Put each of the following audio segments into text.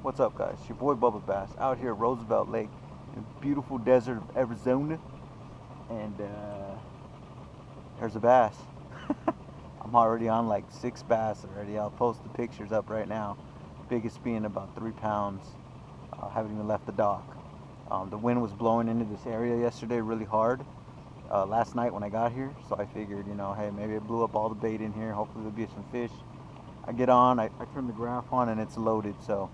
What's up, guys? Your boy Bubba Bass out here at Roosevelt Lake in the beautiful desert of Arizona, and there's a bass. I'm already on like 6 bass already. I'll post the pictures up right now. Biggest being about 3 pounds. Haven't even left the dock. The wind was blowing into this area yesterday really hard. Last night when I got here, so I figured, hey, maybe it blew up all the bait in here. Hopefully there'll be some fish. I get on, I turn the graph on, and it's loaded. So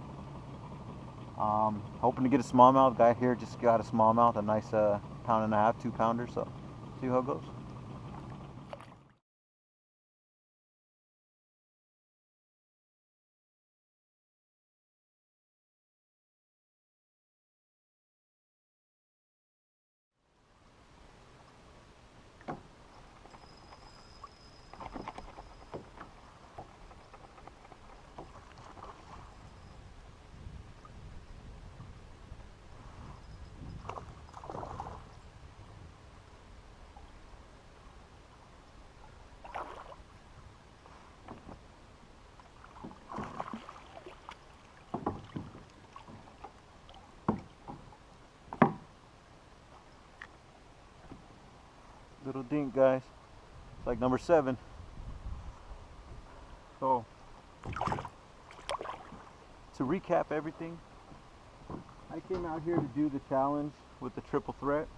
hoping to get a smallmouth. Guy here just got a smallmouth, a nice 1.5 pound, 2 pounder. So see how it goes. Little dink, guys. It's like number 7. So to recap everything, I came out here to do the challenge with the triple threat,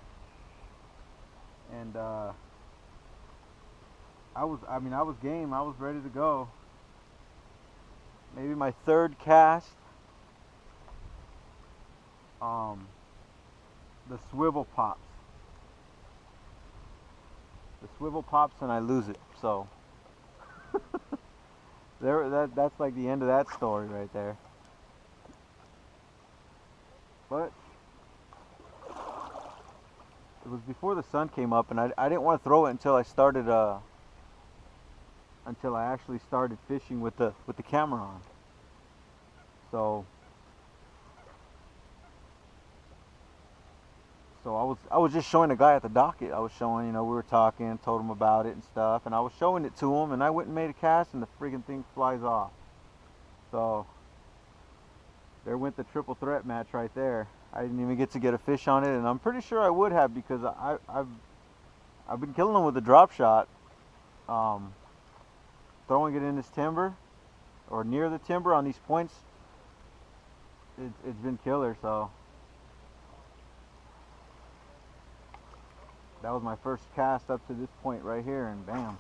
and I was game. I was ready to go. Maybe my 3rd cast, the swivel pops. The swivel pops and I lose it. So that's like the end of that story right there. But it was before the sun came up, and I didn't want to throw it until I actually started fishing with the camera on. So I was just showing the guy at the docket. I was showing, we were talking, told him about it and stuff, and I was showing it to him, and I went and made a cast, and the friggin' thing flies off. So there went the triple threat match right there. I didn't even get to get a fish on it, and I'm pretty sure I would have, because I've been killing them with a drop shot, throwing it in this timber or near the timber on these points. It's been killer. So that was my first cast up to this point right here, and bam,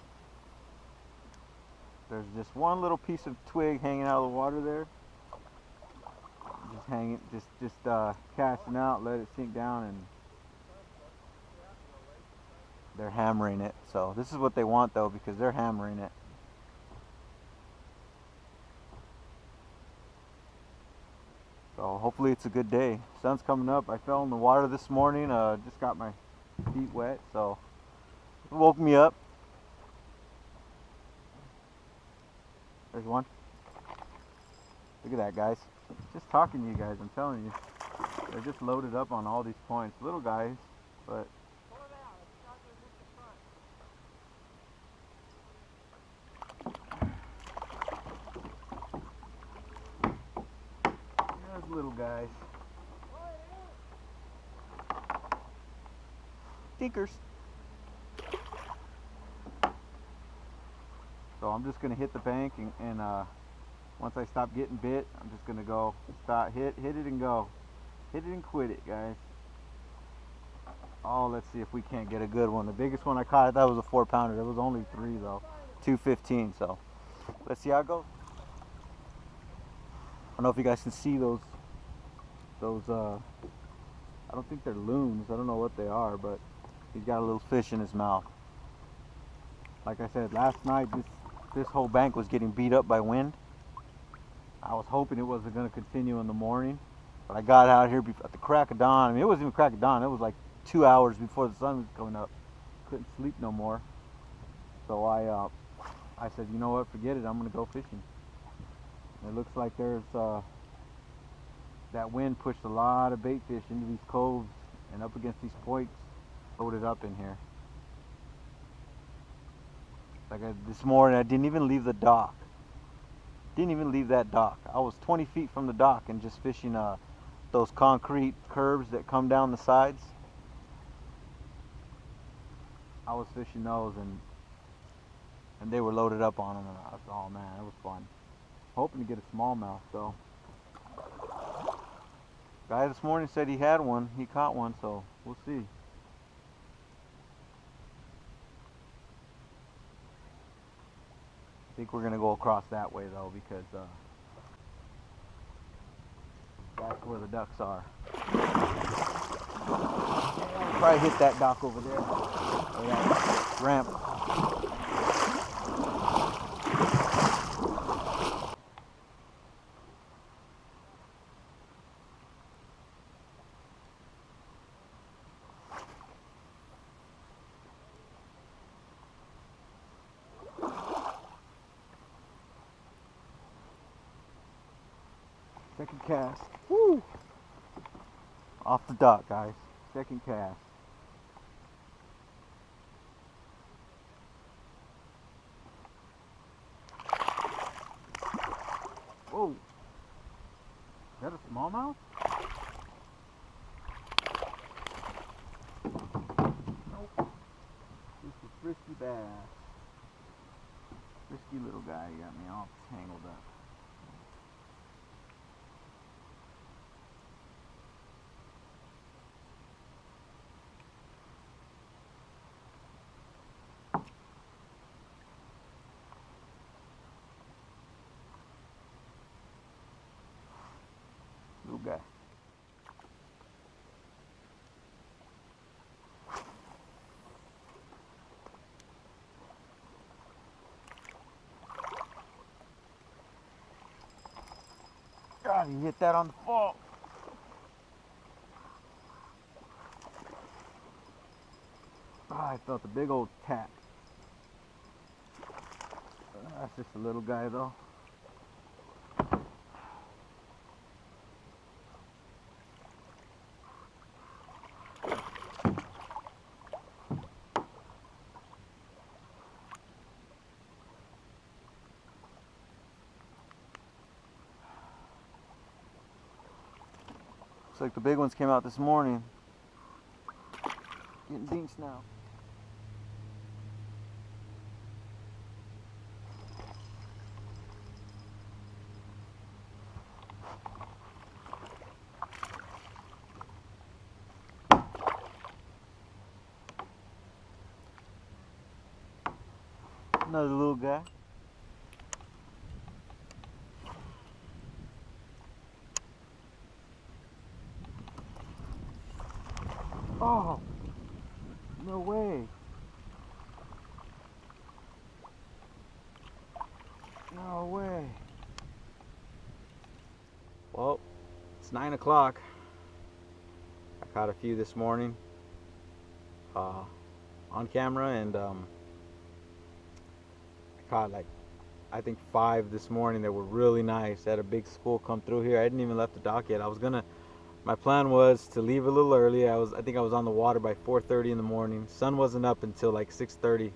there's just one little piece of twig hanging out of the water there. Just hanging, just casting out, let it sink down, and they're hammering it. So this is what they want, though, because they're hammering it. So hopefully it's a good day. Sun's coming up. I fell in the water this morning. Just got my feet wet, so it woke me up. There's one. Look at that, guys. Just talking to you guys, I'm telling you. They're just loaded up on all these points. Little guys, but there's little guys. Stinkers. So I'm just gonna hit the bank, and once I stop getting bit, I'm just gonna go stop, hit it and go, hit it and quit it, guys. Oh, let's see if we can't get a good one. The biggest one I caught, I thought was a 4-pounder. It was only 3 though, 215. So let's see how it goes. I don't know if you guys can see those. I don't think they're loons. I don't know what they are, but he's got a little fish in his mouth. Like I said, last night this whole bank was getting beat up by wind. I was hoping it wasn't going to continue in the morning, but I got out here at the crack of dawn. I mean, it wasn't even crack of dawn. It was like 2 hours before the sun was coming up. Couldn't sleep no more. So I said, you know what, forget it. I'm going to go fishing. And it looks like there's that wind pushed a lot of bait fish into these coves and up against these points, loaded up in here. Like this morning, I didn't even leave the dock. Didn't even leave that dock. I was 20 feet from the dock and just fishing those concrete curbs that come down the sides. I was fishing those, and they were loaded up on them, and I was, oh man, it was fun. Hoping to get a smallmouth though. Guy this morning said he had one. He caught one, so we'll see. I think we're gonna go across that way though, because that's where the ducks are. I'll probably hit that dock over there, or that ramp. Second cast. Woo! Off the dock, guys. Second cast. Whoa! Is that a smallmouth? Nope. This is a frisky bass. Frisky little guy got me all tangled up. Little guy. God, he hit that on the fall. I felt a big old tap. That's just a little guy though. Looks like the big ones came out this morning. Getting dinks now. Another little guy. Oh, no way. No way. Well, it's 9 o'clock. I caught a few this morning on camera, and I caught like, I think 5 this morning that were really nice. I had a big school come through here. I hadn't even left the dock yet. My plan was to leave a little early. I think I was on the water by 4:30 in the morning. Sun wasn't up until like 6:30.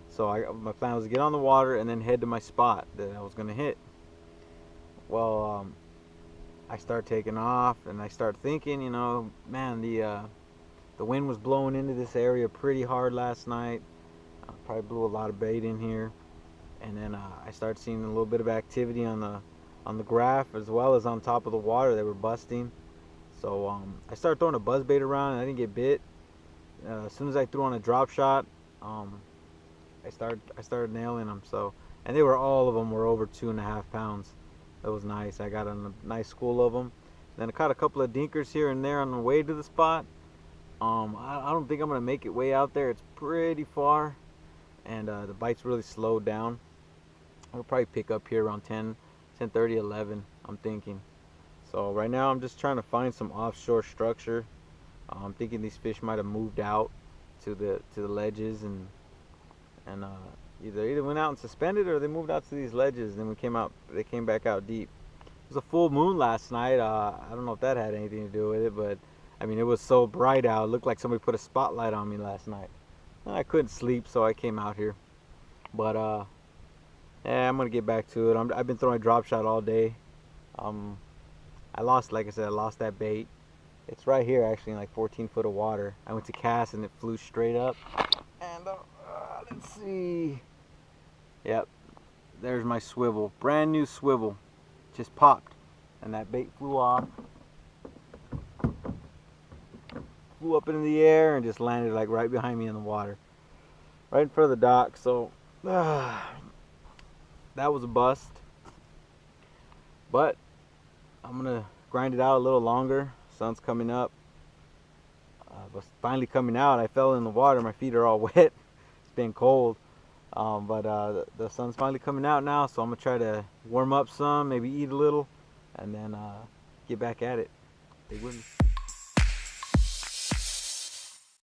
So my plan was to get on the water and then head to my spot that I was gonna hit. Well, I start taking off and I start thinking, you know, man, the wind was blowing into this area pretty hard last night. Probably blew a lot of bait in here. And then I started seeing a little bit of activity on the graph as well as on top of the water. They were busting. So I started throwing a buzzbait around and I didn't get bit. As soon as I threw on a drop shot, I started nailing them. So, and all of them were over 2.5 pounds. That was nice. I got a nice school of them. Then I caught a couple of dinkers here and there on the way to the spot. I don't think I'm gonna make it way out there. It's pretty far, and the bite's really slowed down. I'll probably pick up here around 10:30, 11. I'm thinking. So right now I'm just trying to find some offshore structure. I'm thinking these fish might have moved out to the ledges and either went out and suspended or they moved out to these ledges. And then they came back out deep. It was a full moon last night. I don't know if that had anything to do with it, but I mean, it was so bright out. It looked like somebody put a spotlight on me last night. And I couldn't sleep, so I came out here. But Yeah, I'm gonna get back to it. I've been throwing drop shot all day. I lost, like I said, I lost that bait. It's right here actually in like 14 foot of water. I went to cast and it flew straight up. And let's see. Yep, there's my swivel. Brand new swivel. Just popped. And that bait flew off. Flew up into the air and just landed like right behind me in the water. Right in front of the dock. So that was a bust. But I'm gonna grind it out a little longer. Sun's coming up. Was finally coming out. I fell in the water. My feet are all wet. It's been cold. But the sun's finally coming out now, so I'm gonna try to warm up some, maybe eat a little, and then get back at it. Stay with me.